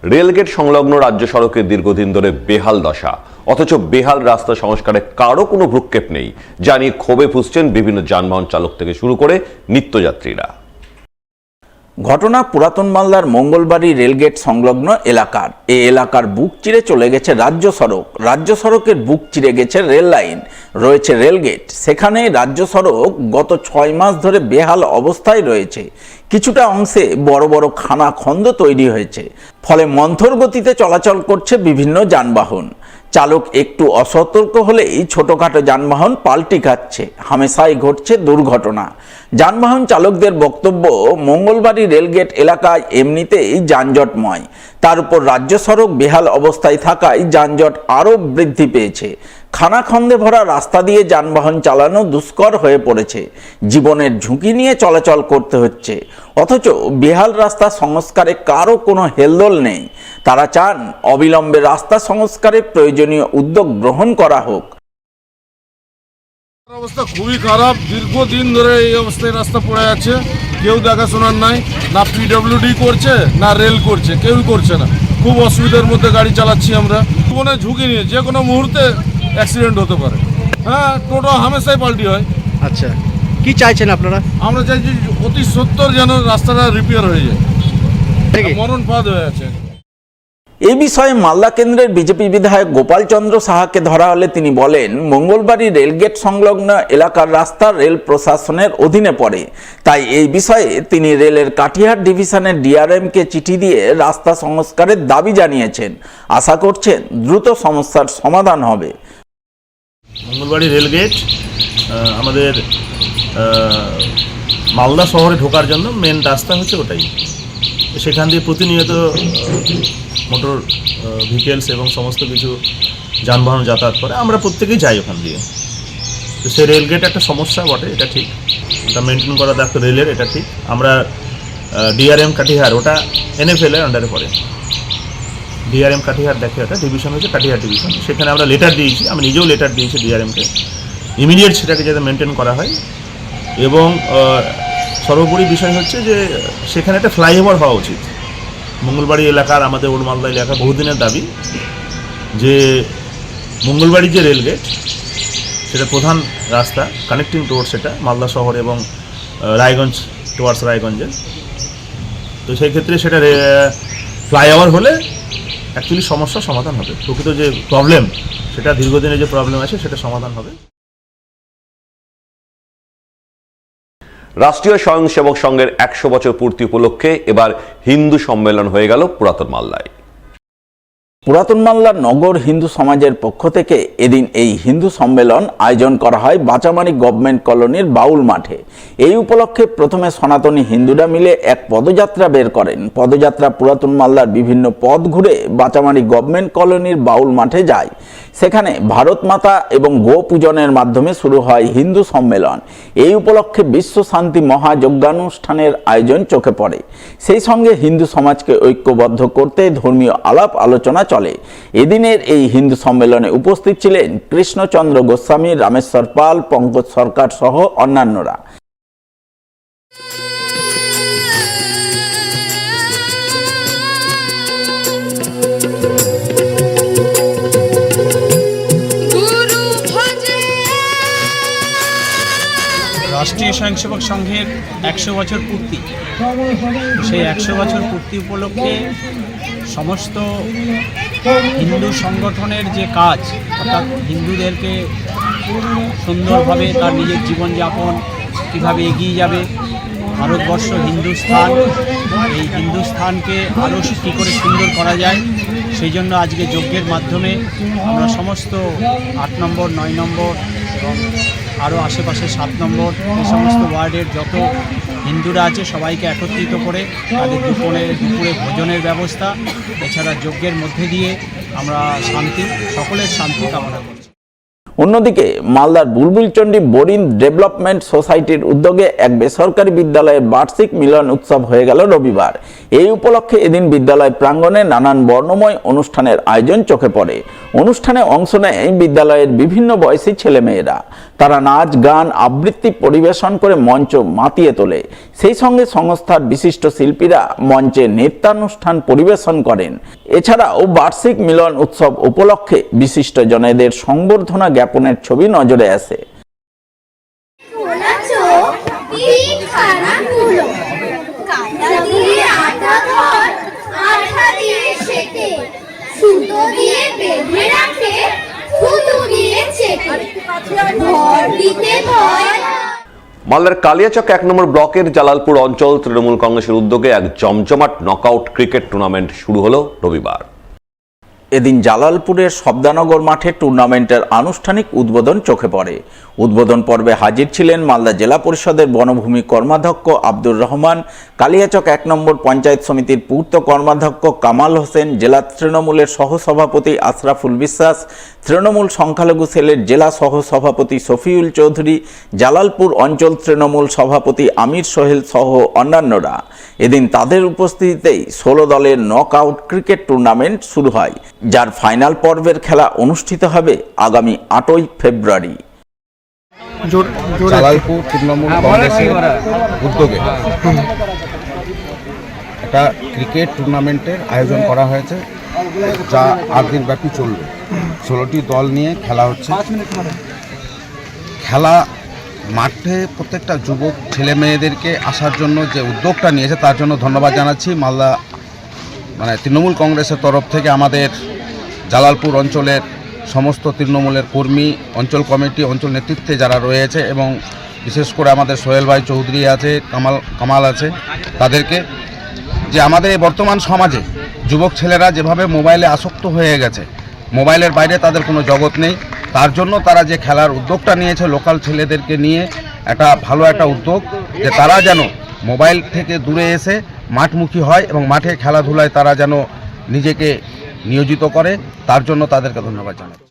Rail gate সংলগ্ন রাজ্য সড়কের দীর্ঘদিন ধরে বেহাল দশা, অথচ বেহাল রাস্তা সংস্কারে কারো কোনো ভ্রুক্ষেপ নেই, যা নিয়ে ক্ষোভে ফুঁসছেন বিভিন্ন যানবাহন চালক থেকে শুরু করে নিত্যযাত্রীরা। ঘটনা পুরাতন মালদার মঙ্গলবাড়ি রেলগেট সংলগ্ন এলাকার। এই এলাকার বুক চিরে চলে গেছে রাজ্য সড়ক, রাজ্য সড়কের বুক চিরে গেছে রেল লাইন, রয়েছে রেলগেট। সেখানে রাজ্য সড়ক গত 6 মাস ধরে বেহাল অবস্থায় রয়েছে। কিছুটা অংশে বড় বড় খানাখন্দ তৈরি হয়েছে, ফলে মন্থর গতিতে চলাচল করছে বিভিন্ন যানবাহন। চালক একটু অসতর্ক হলেই ছোটখাটো যানবাহন পাল্টি খাচ্ছে, হামেশাই ঘটছে দুর্ঘটনা। যানবাহন চালকদের বক্তব্য, মঙ্গলবাড়ি রেলগেট এলাকায় এমনিতেই যানজটময়, তার উপর রাজ্য সড়ক বেহাল অবস্থায় থাকায় যানজট আরও বৃদ্ধি পেয়েছে। খানাখন্দে ভরা রাস্তা দিয়ে যানবাহন চালানো দুষ্কর হয়ে পড়েছে, জীবনের ঝুঁকি নিয়ে চলাচল করতে হচ্ছে। অথচ বেহাল রাস্তা সংস্কারে কারও কোনো হেলদোল নেই। তারা চান অবিলম্বে রাস্তা সংস্কারে প্রয়োজনীয় উদ্যোগ গ্রহণ করা হোক। অবস্থা খুবই খারাপ, দীর্ঘদিন ধরে এই অবস্থায় রাস্তা পড়ে আছে, কেউ দেখাশোনার নাই, না পিডব্লিউডি করছে না রেল করছে, কেউই করছে না। খুব অসুবিধার মধ্যে গাড়ি চালাচ্ছি আমরা, জীবনে ঝুঁকি নিয়ে যে কোনো মুহূর্তে অ্যাক্সিডেন্ট হতে পারে। হ্যাঁ, টোটো হামেশাই পাল্টি হয়। আচ্ছা, কি চাইছেন আপনারা? আমরা চাইছি অতি সত্বর যেন রাস্তাটা রিপেয়ার হয়ে যায়, মরণ ফাঁদ হয়ে আছে। এই বিষয়ে মালদা কেন্দ্রের বিজেপি বিধায়ক গোপাল চন্দ্র সাহাকে ধরা হলে তিনি বলেন, মঙ্গলবাড়ি রেলগেট সংলগ্ন এলাকার রাস্তা রেল প্রশাসনের অধীনে পড়ে, তাই এই বিষয়ে তিনি রেলের কাটিহার ডিভিশনের ডিআরএমকে চিঠি দিয়ে রাস্তা সংস্কারের দাবি জানিয়েছেন। আশা করছেন দ্রুত সমস্যার সমাধান হবে। মঙ্গলবাড়ি রেলগেট আমাদের মালদা শহরে ঢোকার জন্য মেন রাস্তা হচ্ছে ওটাই। সেখান দিয়ে প্রতিনিয়ত মোটর ভেহিকেলস এবং সমস্ত কিছু যানবাহন যাতায়াত করে, আমরা প্রত্যেকেই যাই ওখান দিয়ে। তো সেই রেলগেট একটা সমস্যা বটে, এটা ঠিক, ওটা মেনটেন করা দায়িত্ব রেলের, এটা ঠিক। আমরা ডিআরএম কাটিহার, ওটা এনএফএলের আন্ডারে পড়ে। ডিআরএম কাটিহার দেখে, ওটা ডিভিশন হচ্ছে কাটিহার ডিভিশন। সেখানে আমরা লেটার দিয়েছি, আমি নিজেও লেটার দিয়েছি ডিআরএমকে, ইমিডিয়েট সেটাকে যাতে মেনটেন করা হয়। এবং সর্বোপরি বিষয় হচ্ছে যে সেখানে একটা ফ্লাইওভার হওয়া উচিত। মঙ্গলবাড়ি এলাকার, আমাদের ওল্ড মালদা এলাকার বহুদিনের দাবি যে মঙ্গলবাড়ি যে রেলগেট, সেটা প্রধান রাস্তা, কানেক্টিং রোড সেটা মালদা শহর এবং রায়গঞ্জ টুয়ার্ডস রায়গঞ্জে। তো সেই ক্ষেত্রে সেটা ফ্লাইওভার হলে অ্যাকচুয়ালি সমস্যার সমাধান হবে। প্রকৃত যে প্রবলেম, সেটা দীর্ঘদিনের যে প্রবলেম আছে, সেটা সমাধান হবে। রাষ্ট্রীয় স্বয়ংসেবক সংঘের 100 বছর পূর্তি উপলক্ষে এবার হিন্দু সম্মেলন হয়ে গেল পুরাতন মালদায়। পুরাতন মালদার নগর হিন্দু সমাজের পক্ষ থেকে এদিন এই হিন্দু সম্মেলন আয়োজন করা হয় বাঁচামারি গভর্নমেন্ট কলোনির বাউল মাঠে। এই উপলক্ষে প্রথমে সনাতনী হিন্দুরা মিলে এক পদযাত্রা বের করেন। পদযাত্রা পুরাতন মালদার বিভিন্ন পথ ঘুরে বাঁচামারি গভর্নমেন্ট কলোনির বাউল মাঠে যায়। সেখানে ভারত মাতা এবং গো পূজনের মাধ্যমে শুরু হয় হিন্দু সম্মেলন। এই উপলক্ষে বিশ্ব শান্তি মহাযজ্ঞানুষ্ঠানের আয়োজন চোখে পড়ে। সেই সঙ্গে হিন্দু সমাজকে ঐক্যবদ্ধ করতে ধর্মীয় আলাপ আলোচনা চলে। এদিনের এই হিন্দু সম্মেলনে উপস্থিত ছিলেন কৃষ্ণচন্দ্র গোস্বামী, রামেশ্বর পাল, পঙ্কজ সরকার সহ অন্যান্যরা। রাষ্ট্রীয় স্বয়ংসেবক সংঘের 100 বছর পূর্তি, সেই 100 বছর পূর্তি উপলক্ষে সমস্ত হিন্দু সংগঠনের যে কাজ, অর্থাৎ হিন্দুদেরকে সুন্দরভাবে তার নিজের জীবনযাপন কীভাবে এগিয়ে যাবে, ভারতবর্ষ হিন্দুস্থান, এই হিন্দুস্থানকে আরও কী করে সুন্দর করা যায়, সেই জন্য আজকে যজ্ঞের মাধ্যমে আমরা সমস্ত 8 নম্বর, 9 নম্বর এবং আরও আশেপাশে 7 নম্বর এই সমস্ত ওয়ার্ডের যত হিন্দুরা আছে সবাইকে একত্রিত করে তাদের দুপুরে ভোজনের ব্যবস্থা, এছাড়া যজ্ঞের মধ্যে দিয়ে আমরা শান্তি, সকলের শান্তি কামনা করছি। অন্যদিকে মালদার বুলবুলচন্ডী বোরিং ডেভেলপমেন্ট সোসাইটির উদ্যোগে এক বেসরকারি বিদ্যালয়ের বার্ষিক মিলন উৎসব হয়ে গেল রবিবার। এই উপলক্ষে এদিন বিদ্যালয় প্রাঙ্গণে নানান বর্ণময় অনুষ্ঠানের আয়োজন চোখে পড়ে। অনুষ্ঠানে অংশ নেয় বিদ্যালয়ের বিভিন্ন বয়সী ছেলেমেয়েরা। তারা নাচ, গান, আবৃত্তি পরিবেশন করে মঞ্চ মাতিয়ে তোলে। সেই সঙ্গে সংস্থার বিশিষ্ট শিল্পীরা মঞ্চে নৃত্যানুষ্ঠান পরিবেশন করেন। এছাড়াও বার্ষিক মিলন উৎসব উপলক্ষে বিশিষ্ট জনেদের সংবর্ধনা জ্ঞাপনের ছবি নজরে আসে। মালদার কালিয়াচক 1 নম্বর ব্লকের জালালপুর অঞ্চল তৃণমূল কংগ্রেসের উদ্যোগে এক জমজমাট নকআউট ক্রিকেট টুর্নামেন্ট শুরু হলো রবিবার। এদিন জালালপুরের শব্দানগর মাঠে টুর্নামেন্টের আনুষ্ঠানিক উদ্বোধন চোখে পড়ে। উদ্বোধন পর্বে হাজির ছিলেন মালদা জেলা পরিষদের বনভূমি কর্মাধ্যক্ষ আব্দুর রহমান, কালিয়াচক 1 নম্বর পঞ্চায়েত সমিতির পূর্ত কর্মাধ্যক্ষ কামাল হোসেন, জেলা তৃণমূলের সহসভাপতি আশরাফুল বিশ্বাস, তৃণমূল সংখ্যালঘু সেলের জেলা সহসভাপতি শফিউল চৌধুরী, জালালপুর অঞ্চল তৃণমূল সভাপতি আমির সোহেল সহ অন্যান্যরা। এদিন তাদের উপস্থিতিতেই 16 দলের নকআউট ক্রিকেট টুর্নামেন্ট শুরু হয়, যার ফাইনাল পর্বের খেলা অনুষ্ঠিত হবে আগামী 8ই ফেব্রুয়ারি। জালালপুর তৃণমূল কংগ্রেসের উদ্যোগে একটা ক্রিকেট টুর্নামেন্টের আয়োজন করা হয়েছে, যা 8 দিন ব্যাপী চলবে। 16টি দল নিয়ে খেলা হচ্ছে। খেলা মাঠে প্রত্যেকটা যুবক ছেলে মেয়েদেরকে আসার জন্য যে উদ্যোগটা নিয়েছে তার জন্য ধন্যবাদ জানাচ্ছি। মালদা তৃণমূল কংগ্রেসের তরফ থেকে আমাদের জালালপুর অঞ্চলের সমস্ত তৃণমূলের কর্মী, অঞ্চল কমিটি, অঞ্চল নেতৃত্বে যারা রয়েছে এবং বিশেষ করে আমাদের সোহেল ভাই চৌধুরী আছে, কামাল আছে, তাদেরকে যে আমাদের এই বর্তমান সমাজে যুবক ছেলেরা যেভাবে মোবাইলে আসক্ত হয়ে গেছে, মোবাইলের বাইরে তাদের কোনো জগৎ নেই, তার জন্য তারা যে খেলার উদ্যোগটা নিয়েছে লোকাল ছেলেদেরকে নিয়ে, একটা ভালো একটা উদ্যোগ যে তারা যেন মোবাইল থেকে দূরে এসে মাঠমুখী হয় এবং মাঠে খেলাধুলায় তারা যেন নিজেকে নিয়োজিত করে, তার জন্য তাদেরকে ধন্যবাদ জানাই।